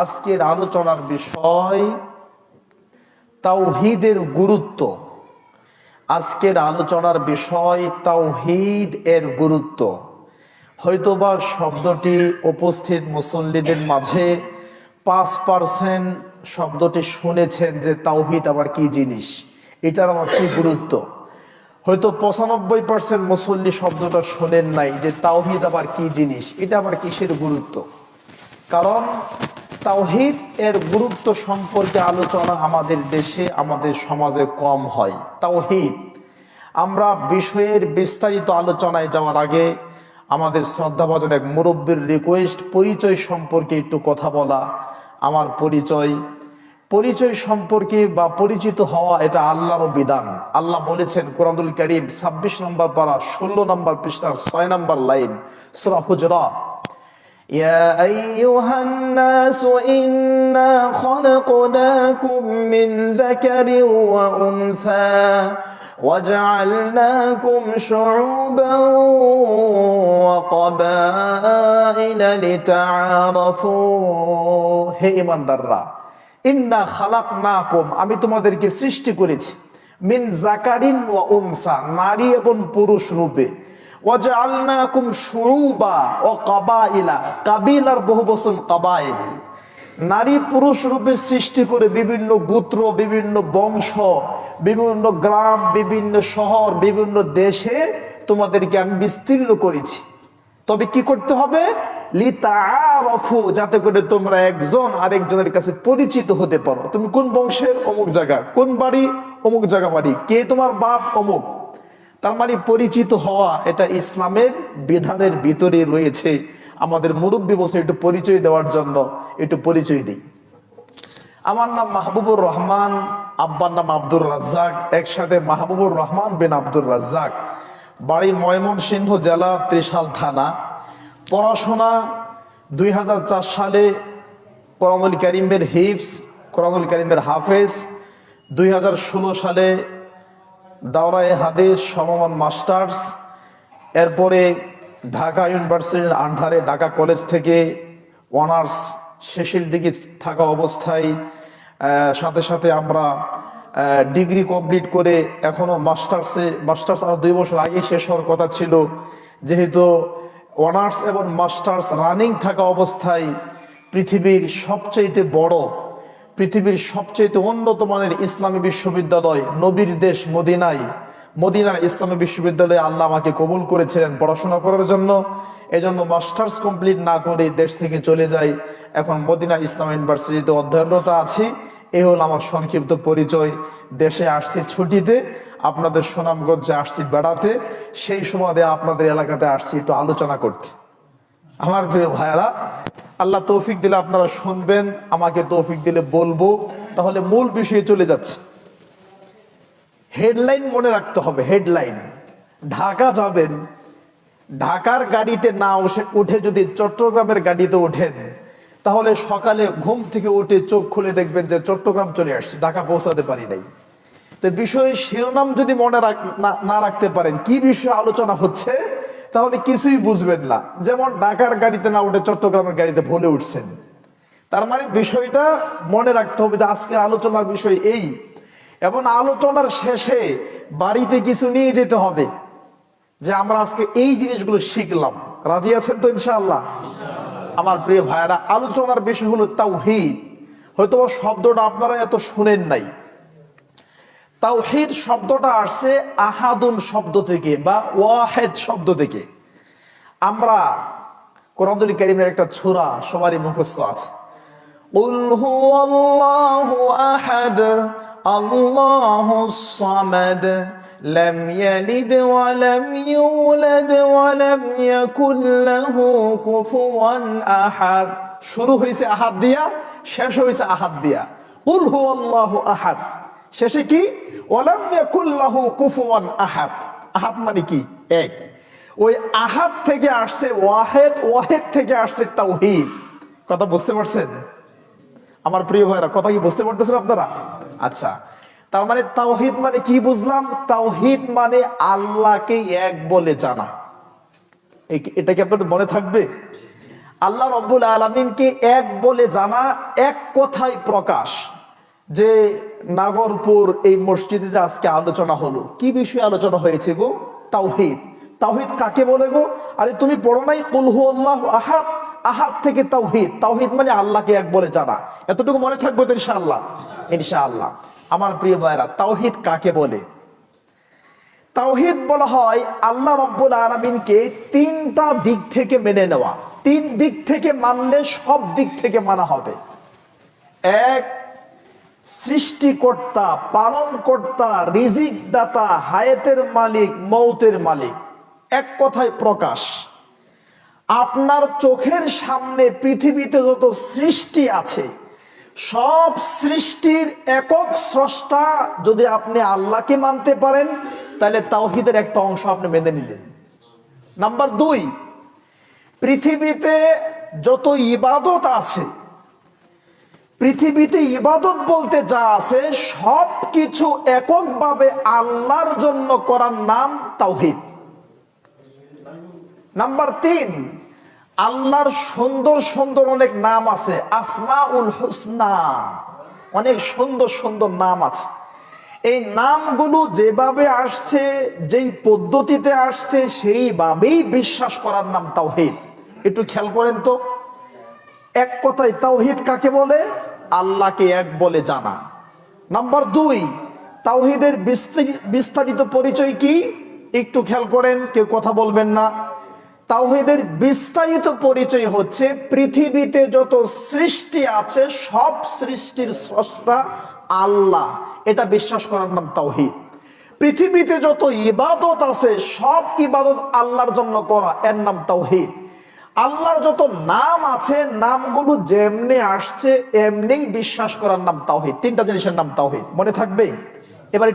আজকের আলোচনার বিষয় তাওহীদের গুরুত্ব। আজকের আলোচনার বিষয় তাওহীদ এর গুরুত্ব। হয়তোবা শব্দটি উপস্থিত মুসল্লিদের মাঝে 5% শব্দটি শুনেছেন যে তাওহীদ আবার কি জিনিস, এটার আবার কি গুরুত্ব। হয়তো 95% মুসল্লি শব্দটা শোনেন নাই যে তাওহীদ আবার কি জিনিস, এটা আবার কিসের গুরুত্ব। কারণ তাওহীদ এর গুরুত্ব সম্পর্কে আলোচনা আমাদের দেশে, আমাদের সমাজে কম হয়। তাওহীদ, আমরা বিষয়ের বিস্তারিত আলোচনায় যাওয়ার আগে আমাদের শ্রদ্ধাভাজন এক মুরব্বীর রিকোয়েস্ট, পরিচয় সম্পর্কে একটু কথা বলা। আমার পরিচয় সম্পর্কে বা পরিচিত হওয়া, এটা আল্লাহর বিধান। আল্লাহ বলেছেন কোরআনুল কারীম 26 নম্বর পারা 16 নম্বর পৃষ্ঠার 6 নম্বর লাইন, সূরা হুজুরাত, يا أيها الناس إنا خلقناكم من ذكر وأنثى وجعلناكم شعوبا وقبائل لتعارفوا। হে ঈমানদাররা, ইন্না খালাকনাকুম, আমি তোমাদেরকে সৃষ্টি করেছি, মিন যাকারিন ওয়া উনসা, নারী এবং পুরুষ রূপে। ওয়াজআলনাকুম শুউবা ও কাবাইলা, কাবিলার বহু বচন কাবাইল। নারী পুরুষ রূপে সৃষ্টি করে বিভিন্ন গোত্র, বিভিন্ন বংশ, বিভিন্ন গ্রাম, বিভিন্ন শহর, বিভিন্ন দেশে তোমাদেরকে আমি বিস্তীর্ণ করেছি। তবে কি করতে হবে? লিতাআরাফু, যাতে করে তোমরা একজন আরেকজনের কাছে পরিচিত হতে পারো। তুমি কোন বংশের, অমুক জায়গা, কোন বাড়ি, অমুক জায়গা বাড়ি, কে তোমার বাপ, অমুক। তার মানে পরিচিত হওয়া, এটা ইসলামের বিধানের ভিতরে রয়েছে। আমাদের মুরব্বী বলছে একটু পরিচয় দেওয়ার জন্য, একটু পরিচয় দিই। আমার নাম মাহবুবুর রহমান, আব্বার নাম আব্দুর রাজ্জাক, একসাথে মাহবুবুর রহমান বিন আব্দুর রাজ্জাক। বাড়ি ময়মনসিংহ জেলা, ত্রিশাল থানা। পড়াশোনা 2004 সালে কোরআনুল কারীমের হিফজ, কোরআনুল কারীমের হাফেজ। 2016 সালে দাওরায়ে হাদিস সমমান মাস্টার্স। এরপরে ঢাকা ইউনিভার্সিটির আন্ডারে ঢাকা কলেজ থেকে অনার্স শেষের দিকে থাকা অবস্থায় সাথে সাথে আমরা ডিগ্রি কমপ্লিট করে এখনো মাস্টার্স আরো 2 বছর আগে শেষ হওয়ার কথা ছিল। যেহেতু অনার্স এবং মাস্টার্স রানিং থাকা অবস্থায় পৃথিবীর সবচাইতে বড়, পৃথিবীর সবচেয়ে উন্নত মানের ইসলামী বিশ্ববিদ্যালয়, নবীর দেশ মদিনার ইসলামী বিশ্ববিদ্যালয়ে আল্লাহ আমাকে কবুল করেছিলেন পড়াশোনা করার জন্য। এজন্য মাস্টার্স কমপ্লিট না করে দেশ থেকে চলে যাই। এখন মদিনা ইসলাম ইউনিভার্সিটিতে অধ্যয়নরত আছি। এই হল আমার সংক্ষিপ্ত পরিচয়। দেশে আসছি ছুটিতে, আপনাদের সুনামগঞ্জে আসছি বেড়াতে, সেই সময় আপনাদের এলাকাতে আসছি একটু আলোচনা করতে। আমার প্রিয় ভাইয়েরা, আল্লাহ তৌফিক দিলে আপনারা শুনবেন, আমাকে তৌফিক দিলে বলবো। তাহলে মূল বিষয়ে চলে যাচ্ছে। হেডলাইন মনে রাখতে হবে। হেডলাইন, ঢাকা যাবেন, ঢাকার গাড়িতে না উঠে যদি চট্টগ্রামের গাড়িতে ওঠেন, তাহলে সকালে ঘুম থেকে উঠে চোখ খুলে দেখবেন যে চট্টগ্রাম চলে আসছে, ঢাকা পৌঁছাতে পারি নাই। তো বিষয়ের শিরোনাম যদি মনে না রাখতে পারেন কি বিষয়ে আলোচনা হচ্ছে, তাহলে কিছুই বুঝবেন না। যেমন ঢাকার গাড়িতে না উঠে চট্টগ্রামের গাড়িতে ভুলে উঠছেন। তার মানে বিষয়টা মনে রাখতে হবে যে আজকে আলোচনার বিষয় এই, এবং আলোচনার শেষে বাড়িতে কিছু নিয়ে যেতে হবে যে আমরা আজকে এই জিনিসগুলো শিখলাম। রাজি আছেন তো ইনশাআল্লাহ? আমার প্রিয় ভাইয়েরা, আলোচনার বিষয় হলো তাওহীদ। হয়তো শব্দটা আপনারা এত শুনেন নাই। তাওহীদ শব্দটা আসছে আহাদুন শব্দ থেকে বা ওয়াহিদ শব্দ থেকে। আমরা কোরআনুল কারীমের একটা সূরা সবারই মুখস্থ আছে, কুল হুয়াল্লাহু আহাদ আল্লাহুস সামাদ লাম ইয়ালিদ ওয়া লাম ইউলাদ ওয়া লাম ইয়াকুল লাহু কুফুয়ান আহাদ। শুরু হয়েছে আহাদ দিয়া, শেষ হয়েছে আহাদ দিয়া। কুল হুয়াল্লাহু আহাদ, শেষে কি? ওয়ালাম ইয়াকুল লাহু কুফুয়ান আহাদ। আহাদ মানে কি? এক। ওই আহাদ থেকে আসছে ওয়াহিদ, ওয়াহিদ থেকে আসছে তাওহীদ। কথা বুঝতে পারছেন আমার প্রিয় ভাইরা? কথা কি বুঝতে পারতেছেন আপনারা? আচ্ছা, তার মানে তাওহীদ মানে কি বুঝলাম? তাওহীদ মানে আল্লাহকে এক বলে জানা। এটা কি আপনাদের মনে থাকবে? আল্লাহ রাব্বুল আলামিনকে এক বলে জানা, এক কথায় প্রকাশ। যে নাগরপুর এই মসজিদে যে আজকে আলোচনা হলো, কি বিষয়ে আলোচনা হয়েছে গো? তাওহীদ। তাওহীদ কাকে বলে গো? আরে তুমি পড়ো নাই কুল হুয়াল্লাহু আহাদ? আহাদ থেকে তাওহীদ। তাওহীদ মানে আল্লাহকে এক বলে জানা। এতটুকু মনে থাকবে তো ইনশাআল্লাহ? ইনশাআল্লাহ। আমার প্রিয় ভাইরা, তাওহীদ কাকে বলে? তাওহীদ বলা হয় আল্লাহ রাব্বুল আলামিনকে তিনটা দিক থেকে মেনে নেওয়া। তিন দিক থেকে মানলে সব দিক থেকে মানা হবে। এক, সৃষ্টিকর্তা, পালনকর্তা, রিজিক দাতা, হায়াতের মালিক, মৌতের মালিক। এক কথায় প্রকাশ। আপনার চোখের সামনে পৃথিবীতে যত সৃষ্টি আছে, সব সৃষ্টির একক স্রষ্টা যদি আপনি আল্লাহকে মানতে পারেন, তাহলে তাওহীদের একটা অংশ আপনি মেনে নিলেন। নাম্বার দুই, পৃথিবীতে যত ইবাদত আছে, পৃথিবীতে ইবাদত বলতে যা আছে সব কিছু এককভাবে আল্লাহর জন্য করার নাম তাওহীদ। নাম্বার তিন, আল্লাহর সুন্দর সুন্দর অনেক নাম আছে, আসমাউল হুসনা, অনেক সুন্দর সুন্দর নাম আছে। এই নামগুলো যেভাবে আসছে, যেই পদ্ধতিতে আসছে, সেইভাবেই বিশ্বাস করার নাম তাওহীদ। একটু খেয়াল করেন তো, এক কথায় তাওহীদ কাকে বলে? আল্লাহকে এক বলে জানা। নাম্বার দুই, তাওহীদের বিস্তারিত পরিচয় কি? একটু খেয়াল করেন, কেউ কথা বলবেন না। তাওহীদের বিস্তারিত পরিচয় হচ্ছে পৃথিবীতে যত সৃষ্টি আছে সব সৃষ্টির স্রষ্টা আল্লাহ, এটা বিশ্বাস করার নাম তাওহীদ। পৃথিবীতে যত ইবাদত আছে সব ইবাদত আল্লাহর জন্য করা, এর নাম তাওহীদ। আল্লাহর যত নাম আছে নামগুলো যেমনি আসছে এমনি বিশ্বাস করার নাম তাওহীদ। তিনটা জিনিসের নাম তাওহীদ, মনে থাকবে? এবার